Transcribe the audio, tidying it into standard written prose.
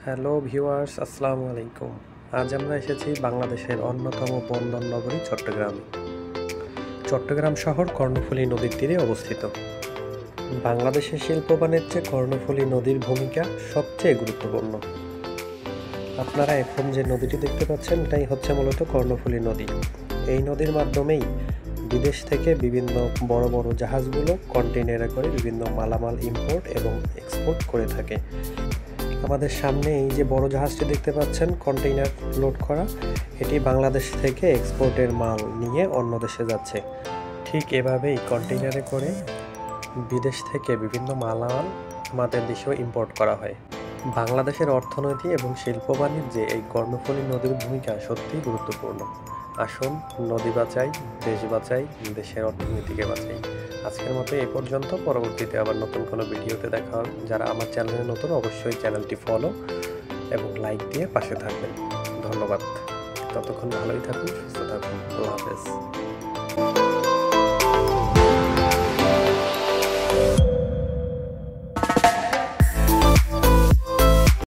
Hello viewers, আসসালামু আলাইকুম। আজ আমরা এসেছি বাংলাদেশের অন্যতম বন্দর নগরী চট্টগ্রামে। চট্টগ্রাম শহর কর্ণফুলী নদীর তীরে অবস্থিত। বাংলাদেশের শিল্প বাণিজ্যে কর্ণফুলী নদীর ভূমিকা সবচেয়ে গুরুত্বপূর্ণ। আপনারা এখন যে নদীটি দেখতে পাচ্ছেন এটাই হচ্ছে মূলত কর্ণফুলী নদী। এই নদীর মাধ্যমেই বিদেশ থেকে বিভিন্ন বড় বড় জাহাজগুলো কন্টেইনারে করে বিভিন্ন মালামাল ইম্পোর্ট এবং এক্সপোর্ট করে থাকে। আমাদের সামনে এই যে বড় জাহাজটি দেখতে পাচ্ছেন কন্টেইনার লোড করা, এটি বাংলাদেশ থেকে এক্সপোর্টের মাল নিয়ে অন্য দেশে যাচ্ছে। ঠিক এভাবেই কন্টেইনারে করে বিদেশ থেকে বিভিন্ন মালামাল আমাদের দেশেও ইম্পোর্ট করা হয়। বাংলাদেশের অর্থনীতি এবং শিল্প বাণিজ্যে এই কর্ণফুলী নদীর ভূমিকা সত্যিই গুরুত্বপূর্ণ। আসুন নদী বাঁচাই, দেশ বাঁচাই, দেশের অর্থনীতিকে বাঁচাই। আজকের মতো এই পর্যন্ত। পরবর্তীতে আবার নতুন কোনো ভিডিওতে দেখা হবে। যারা আমার চ্যানেলে নতুন অবশ্যই চ্যানেলটি ফলো এবং লাইক দিয়ে পাশে থাকবেন। ধন্যবাদ। ততক্ষণ ভালোই থাকুন, সুস্থ থাকুন। আল্লাহ হাফেজ।